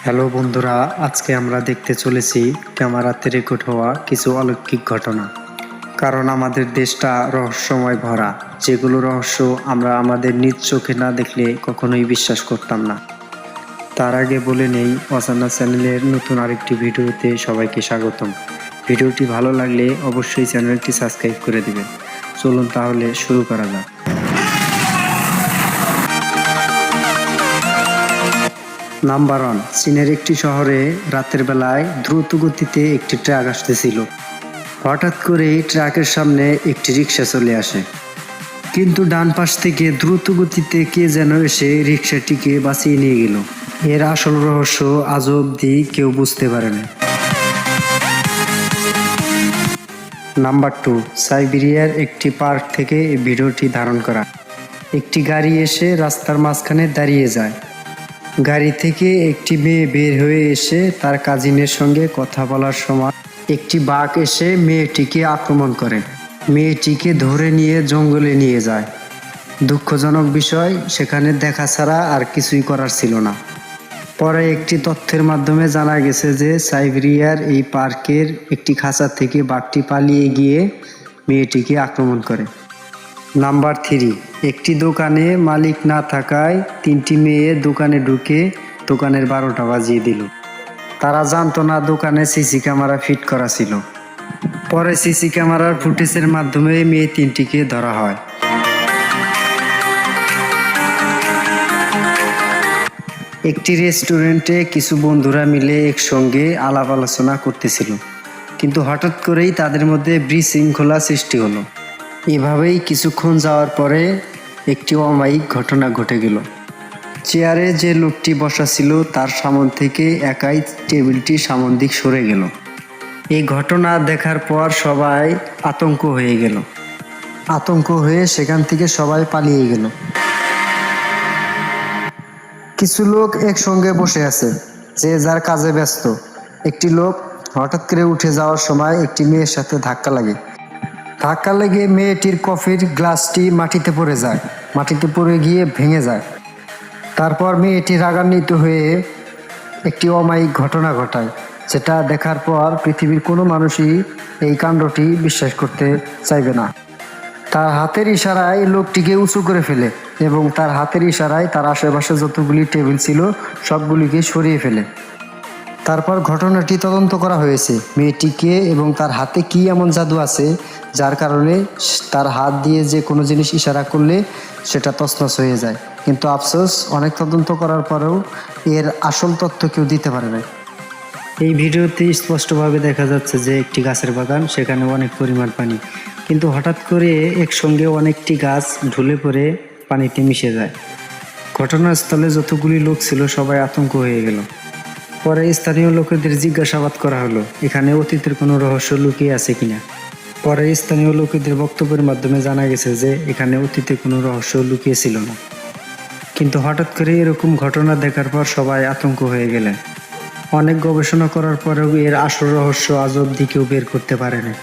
Hello বন্ধুরা, আজকে আমরা দেখতে চলেছি ক্যামেরাতে রেকর্ড হওয়া কিছু অলৌকিক ঘটনা। কারণ আমাদের দেশটা রহস্যময় ভরা, যেগুলো রহস্য আমরা আমাদের নিজ চোখে না দেখলে কখনোই বিশ্বাস করতাম না। তার আগে বলে নেই, অজানা চ্যানেলের নতুন আরেকটি ভিডিওতে সবাইকে স্বাগতম। ভিডিওটি ভালো লাগলে অবশ্যই চ্যানেলটি সাবস্ক্রাইব করে দিবেন। চলুন তাহলে শুরু করা যাক। নাম্বার 1, চীনের একটি শহরে রাতের বেলায় দ্রুত গতিতে একটি ট্রাক আসতেছিল। হঠাৎ করেই ট্রাকের সামনে একটি রিক্সা চলে আসে, কিন্তু ডান পাশ থেকে দ্রুত গতিতে কে যেন এসে রিক্সাটিকে বাঁচিয়ে নিয়ে গেল। এর আসল রহস্য আজ অবধি কেউ বুঝতে পারেনি। নাম্বার 2, সাইবেরিয়ার একটি পার্ক থেকে এই ভিডিওটি ধারণ করা। একটি গাড়ি এসে রাস্তার মাঝখানে দাঁড়িয়ে যায়। গাড়ি থেকে একটি মেয়ে বের হয়ে এসে তার কাজিনের সঙ্গে কথা বলার সময় একটি বাঘ এসে মেয়েটিকে আক্রমণ করে। মেয়েটিকে ধরে নিয়ে জঙ্গলে নিয়ে যায়। দুঃখজনক বিষয়, সেখানে দেখা ছাড়া আর কিছুই করার ছিল না। পরে একটি তথ্যের মাধ্যমে জানা গেছে যে সাইবেরিয়ার এই পার্কের একটি খাঁচা থেকে বাঘটি পালিয়ে গিয়ে মেয়েটিকে আক্রমণ করে। নাম্বার 3, একটি দোকানে মালিক না থাকায় 3টি মেয়ে দোকানে ঢুকে দোকানের 12টা বাজিয়ে দিল। তারা জানতো না দোকানে সিসি ক্যামেরা ফিট করা ছিল। পরে সিসি ক্যামেরার ফুটেজের মাধ্যমে মেয়ে 3টিকে ধরা হয়। একটি রেস্টুরেন্টে কিছু বন্ধুরা মিলে একসঙ্গে আলাপ আলোচনা করতেছিল, কিন্তু হঠাৎ করেই তাদের মধ্যে বিশৃঙ্খলা সৃষ্টি হলো। এভাবেই কিছুক্ষণ যাওয়ার পরে একটি অমায়িক ঘটনা ঘটে গেল। চেয়ারে যে লোকটি বসা ছিল তার সামন থেকে একাই টেবিলটি সামন দিক সরে গেল। এই ঘটনা দেখার পর সবাই আতঙ্ক হয়ে সেখান থেকে সবাই পালিয়ে গেল। কিছু লোক একসঙ্গে বসে আছে, যে যার কাজে ব্যস্ত। একটি লোক হঠাৎ করে উঠে যাওয়ার সময় একটি মেয়ের সাথে ধাক্কা লেগে মেয়েটির কফির গ্লাসটি মাটিতে পড়ে গিয়ে ভেঙে যায়। তারপর মেয়েটি রাগান্বিত হয়ে একটি অমায়িক ঘটনা ঘটায়, যেটা দেখার পর পৃথিবীর কোনো মানুষই এই কাণ্ডটি বিশ্বাস করতে চাইবে না। তার হাতের ইশারায় লোকটিকে উঁচু করে ফেলে এবং তার হাতের ইশারায় তার আশেপাশে যতগুলি টেবিল ছিল সবগুলিকে সরিয়ে ফেলে। তারপর ঘটনাটি তদন্ত করা হয়েছে, মেয়েটিকে এবং তার হাতে কি এমন জাদু আছে যার কারণে তার হাত দিয়ে যে কোনো জিনিস ইশারা করলে সেটা তছনছ হয়ে যায়। কিন্তু আফসোস, অনেক তদন্ত করার পরেও এর আসল তথ্য কেউ দিতে পারে না। এই ভিডিওতে স্পষ্টভাবে দেখা যাচ্ছে যে একটি গাছের বাগান, সেখানে অনেক পরিমাণ পানি, কিন্তু হঠাৎ করে একসঙ্গে অনেকটি গাছ ঢলে পড়ে পানিতে মিশে যায়। ঘটনাস্থলে যতগুলি লোক ছিল সবাই আতঙ্ক হয়ে গেল। পরে স্থানীয় লোকেদের জিজ্ঞাসাবাদ করা হলো এখানে অতীতের কোনো রহস্য লুকিয়ে আছে কিনা। পরে স্থানীয় লোকেদের বক্তব্যের মাধ্যমে জানা গেছে যে এখানে অতীতে কোনো রহস্য লুকিয়ে ছিল না, কিন্তু হঠাৎ করে এরকম ঘটনা দেখার পর সবাই আতঙ্ক হয়ে গেলেন। অনেক গবেষণা করার পরেও এর আসল রহস্য আজ অবধি কেউ বের করতে পারেনি।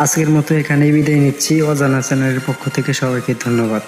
আজকের মতো এখানেই বিদায় নিচ্ছি। অজানা চ্যানেলের পক্ষ থেকে সবাইকে ধন্যবাদ।